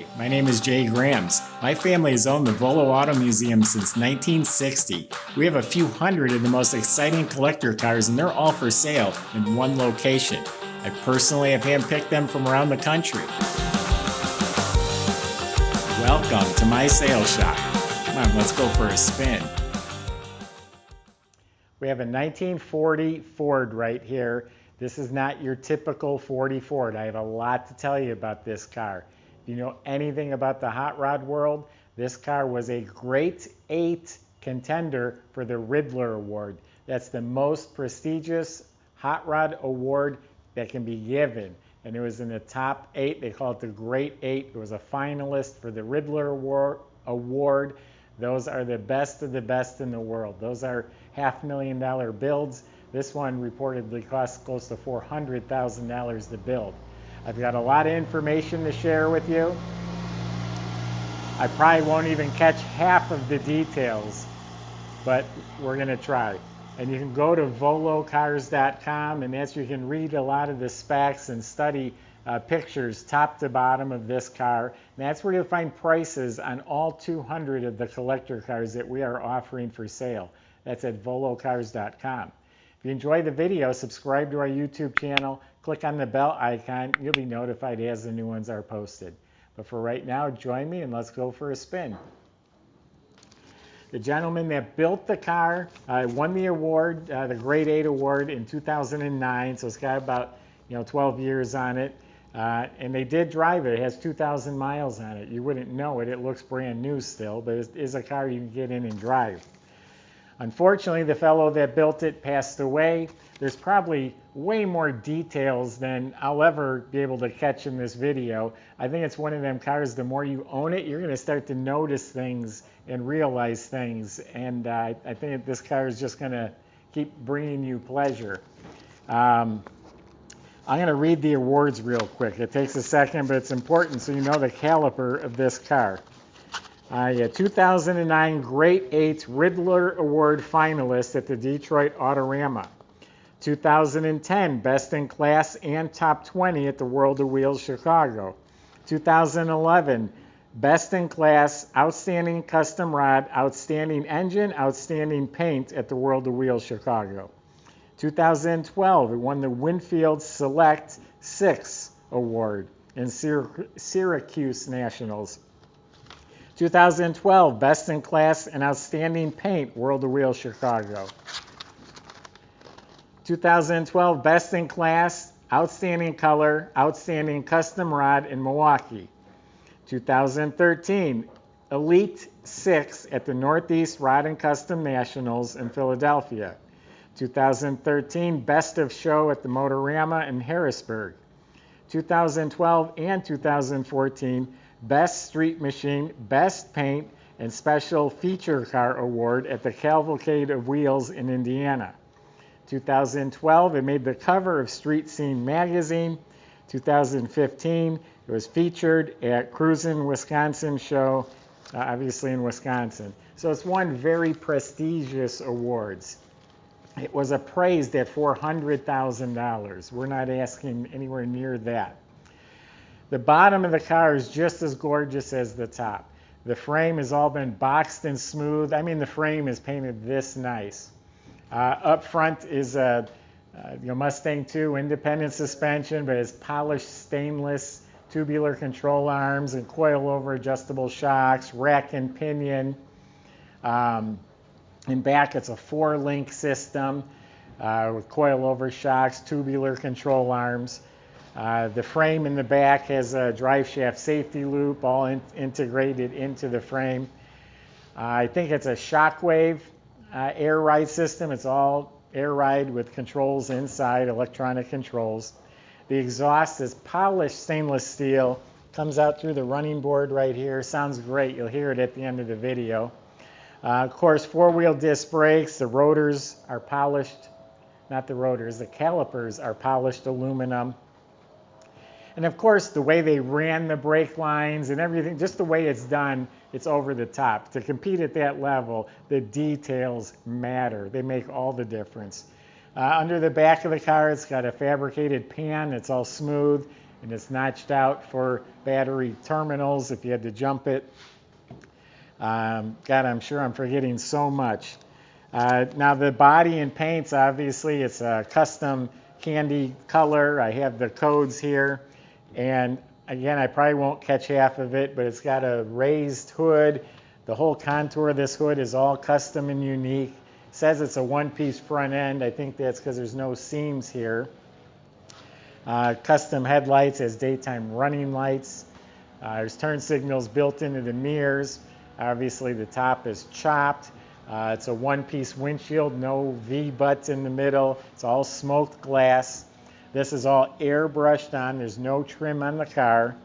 Hi, my name is Jay Grams. My family has owned the Volo Auto Museum since 1960. We have a few hundred of the most exciting collector cars, and they're all for sale in one location. I personally have handpicked them from around the country. Welcome to my sales shop. Come on, let's go for a spin. We have a 1940 Ford right here. This is not your typical 40 Ford. I have a lot to tell you about this car. If you know anything about the hot rod world, this car was a Great 8 contender for the Ridler Award. That's the most prestigious hot rod award that can be given. And it was in the top 8. They call it the Great 8. It was a finalist for the Ridler Award. Those are the best of the best in the world. Those are $500,000 builds. This one reportedly costs close to $400,000 to build. I've got a lot of information to share with you. I probably won't even catch half of the details, but we're going to try. And you can go to volocars.com, and that's where you can read a lot of the specs and study pictures top to bottom of this car. And that's where you'll find prices on all 200 of the collector cars that we are offering for sale. That's at volocars.com. If you enjoyed the video, subscribe to our YouTube channel, click on the bell icon. You'll be notified as the new ones are posted. But for right now, join me and let's go for a spin. The gentleman that built the car won the award, the Grade 8 award in 2009, so it's got about 12 years on it. And they did drive it. It has 2,000 miles on it. You wouldn't know it. It looks brand new still, but it is a car you can get in and drive. Unfortunately, the fellow that built it passed away. There's probably way more details than I'll ever be able to catch in this video. I think it's one of them cars, the more you own it, you're going to start to notice things and realize things. And I think this car is just going to keep bringing you pleasure. I'm going to read the awards real quick. It takes a second, but it's important so you know the caliber of this car. 2009 Great 8 Ridler Award finalist at the Detroit Autorama. 2010 Best in Class and Top 20 at the World of Wheels Chicago. 2011 Best in Class, Outstanding Custom Rod, Outstanding Engine, Outstanding Paint at the World of Wheels Chicago. 2012 it won the Winfield Select 6 Award in Syracuse Nationals. 2012 Best in Class and Outstanding Paint, World of Wheels Chicago. 2012 Best in Class, Outstanding Color, Outstanding Custom Rod in Milwaukee. 2013 Elite 6 at the Northeast Rod and Custom Nationals in Philadelphia. 2013 Best of Show at the Motorama in Harrisburg. 2012 and 2014 Best Street Machine, Best Paint, and Special Feature Car Award at the Cavalcade of Wheels in Indiana. 2012, it made the cover of Street Scene magazine. 2015, it was featured at Cruisin' Wisconsin show, obviously in Wisconsin. So it's won very prestigious awards. It was appraised at $400,000. We're not asking anywhere near that. The bottom of the car is just as gorgeous as the top. The frame has all been boxed and smooth. I mean, the frame is painted this nice. Up front is a Mustang 2 independent suspension, but it's polished stainless tubular control arms and coilover adjustable shocks, rack and pinion. In back, it's a 4-link system with coilover shocks, tubular control arms. The frame in the back has a drive shaft safety loop all integrated into the frame. I think it's a Shockwave air ride system. It's all air ride with controls inside, electronic controls. The exhaust is polished stainless steel, comes out through the running board right here. Sounds great. You'll hear it at the end of the video. Of course, 4-wheel disc brakes. The rotors are polished, not the rotors, the calipers are polished aluminum. And of course, the way they ran the brake lines and everything, just the way it's done, it's over the top. To compete at that level, the details matter. They make all the difference. Under the back of the car, it's got a fabricated pan. It's all smooth. and it's notched out for battery terminals if you had to jump it. God, I'm sure I'm forgetting so much. Now the body and paints, obviously, it's a custom candy color. I have the codes here, and again, I probably won't catch half of it, but it's got a raised hood. The whole contour of this hood is all custom and unique. It says it's a one-piece front end. I think that's because there's no seams here. Custom headlights as daytime running lights. There's turn signals built into the mirrors. Obviously, the top is chopped. It's a one-piece windshield, no V-butts in the middle. It's all smoked glass. This is all airbrushed on. There's no trim on the car.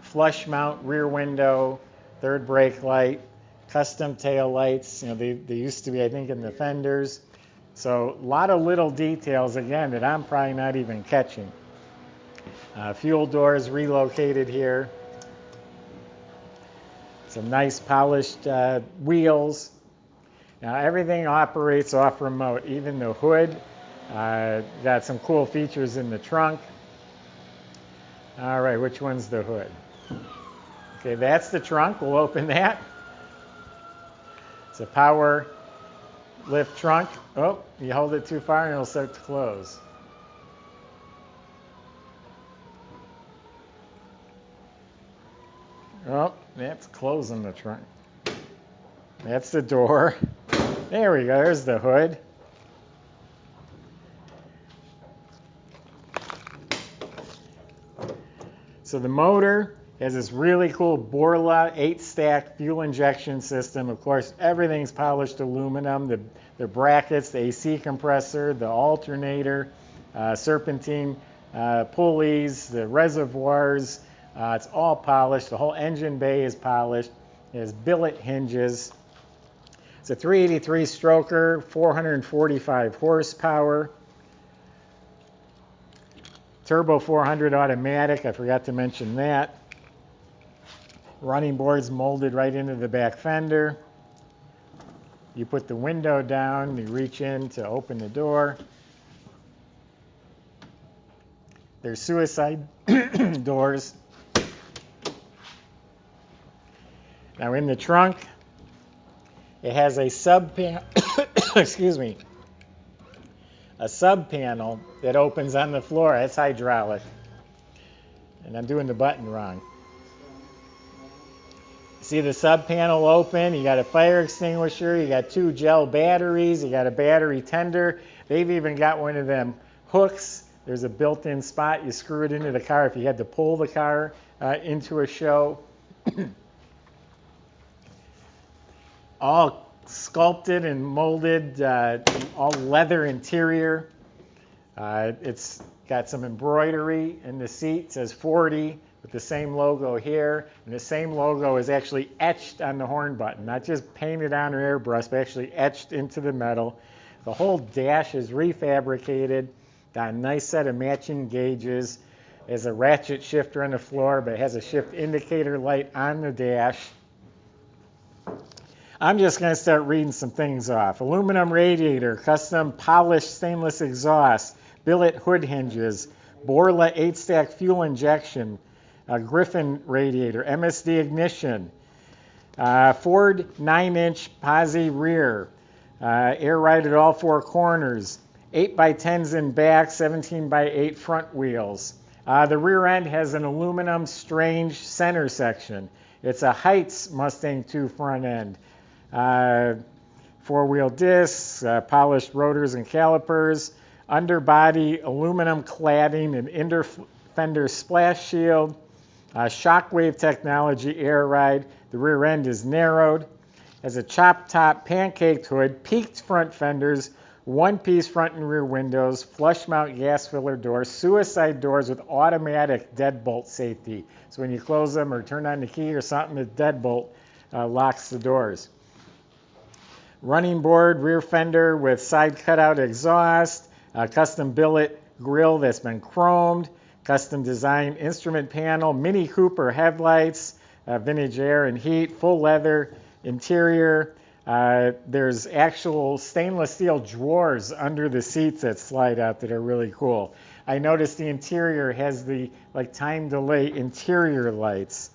Flush mount rear window, third brake light, custom tail lights. You know, they used to be, I think, in the fenders. So a lot of little details, again, that I'm probably not even catching. Fuel doors relocated here. Some nice polished wheels. Now everything operates off remote, even the hood. Got some cool features in the trunk. All right, which one's the hood? Okay, that's the trunk. We'll open that. It's a power lift trunk. Oh, you hold it too far and it'll start to close. Oh, that's closing the trunk. That's the door. There we go, there's the hood. So the motor has this really cool Borla 8-stack fuel injection system. Of course, everything's polished aluminum. The brackets, the AC compressor, the alternator, serpentine pulleys, the reservoirs. It's all polished. The whole engine bay is polished. It has billet hinges. It's a 383 stroker, 445 horsepower. Turbo 400 automatic, I forgot to mention that. Running boards molded right into the back fender. You put the window down, you reach in to open the door. There's suicide doors. Now in the trunk, it has a sub panel, excuse me, a sub panel that opens on the floor. It's hydraulic. And I'm doing the button wrong. See the sub panel open, you got a fire extinguisher, you got 2 gel batteries, you got a battery tender. They've even got one of them hooks. There's a built-in spot. You screw it into the car if you had to pull the car into a show. All sculpted and molded, all leather interior. It's got some embroidery in the seat. It says 40 with the same logo here. And the same logo is actually etched on the horn button, not just painted on or airbrushed, but actually etched into the metal. The whole dash is refabricated. Got a nice set of matching gauges. There's a ratchet shifter on the floor, but it has a shift indicator light on the dash. I'm just going to start reading some things off. Aluminum radiator, custom polished stainless exhaust, billet hood hinges, Borla 8-stack fuel injection, Griffin radiator, MSD ignition, Ford 9-inch posi rear, air ride at all 4 corners, 8x10s in back, 17x8 front wheels. The rear end has an aluminum strange center section. It's a Heights Mustang 2 front end. 4-wheel discs, polished rotors and calipers, underbody aluminum cladding and inner fender splash shield, shockwave technology air ride. The rear end is narrowed, has a chop top pancaked hood, peaked front fenders, 1-piece front and rear windows, flush mount gas filler doors, suicide doors with automatic deadbolt safety. So when you close them or turn on the key or something, the deadbolt locks the doors. Running board, rear fender with side cutout exhaust, custom billet grille that's been chromed, custom design instrument panel, Mini Cooper headlights, vintage air and heat, full leather interior. There's actual stainless steel drawers under the seats that slide out that are really cool. I noticed the interior has the like time delay interior lights.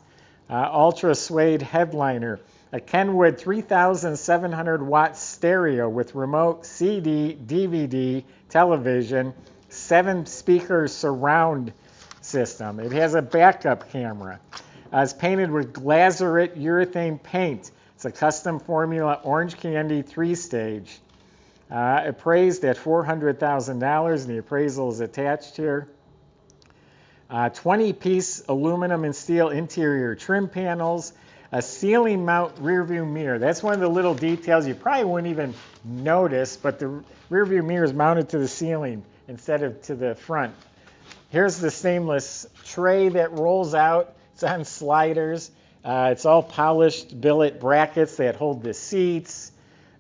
Ultra suede headliner. A Kenwood 3,700 watt stereo with remote CD, DVD, television, 7-speaker surround system. It has a backup camera. It's painted with Glasurit urethane paint. It's a custom formula orange candy 3-stage. Appraised at $400,000, and the appraisal is attached here. 20-piece aluminum and steel interior trim panels. A ceiling mount rear view mirror. That's one of the little details you probably wouldn't even notice, but the rear view mirror is mounted to the ceiling instead of to the front. Here's the stainless tray that rolls out. It's on sliders. It's all polished billet brackets that hold the seats.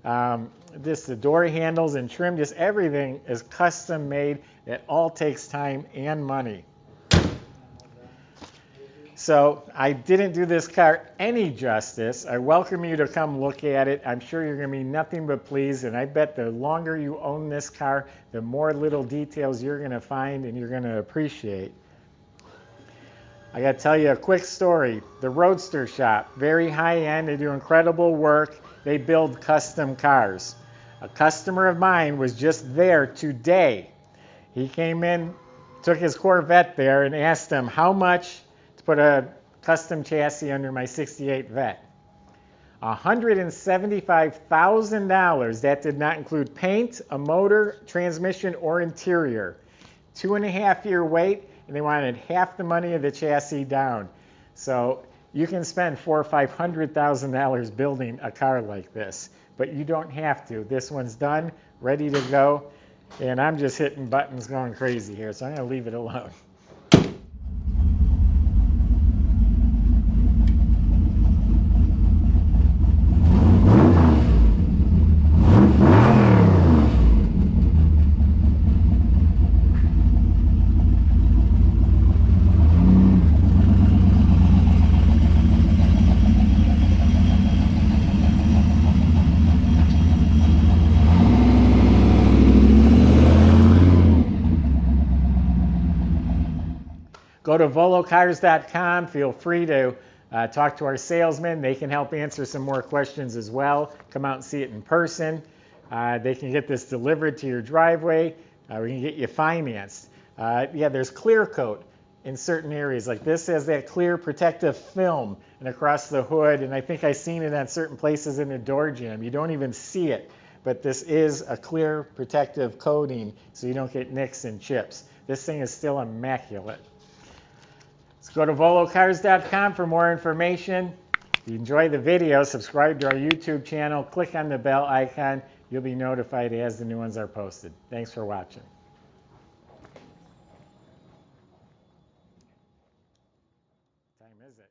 The door handles and trim, just everything is custom made. It all takes time and money. So I didn't do this car any justice. I welcome you to come look at it. I'm sure you're going to be nothing but pleased, and I bet the longer you own this car, the more little details you're going to find and you're going to appreciate. I got to tell you a quick story. The Roadster Shop, very high-end. They do incredible work. They build custom cars. A customer of mine was just there today. He came in, took his Corvette there, and asked him how much to put a custom chassis under my 68 Vet. $175,000. That did not include paint, a motor, transmission, or interior. 2.5-year wait, and they wanted half the money of the chassis down. So you can spend $400,000 or $500,000 building a car like this, but you don't have to. This one's done, ready to go, and I'm just hitting buttons going crazy here, so I'm going to leave it alone. Go to volocars.com. Feel free to talk to our salesmen. They can help answer some more questions as well. Come out and see it in person. They can get this delivered to your driveway. We can get you financed. Yeah, there's clear coat in certain areas. Like this has that clear protective film and across the hood. And I think I've seen it on certain places in the door jamb. You don't even see it. But this is a clear protective coating so you don't get nicks and chips. This thing is still immaculate. Let's go to volocars.com for more information. If you enjoy the video, subscribe to our YouTube channel, click on the bell icon. You'll be notified as the new ones are posted. Thanks for watching. What time is it?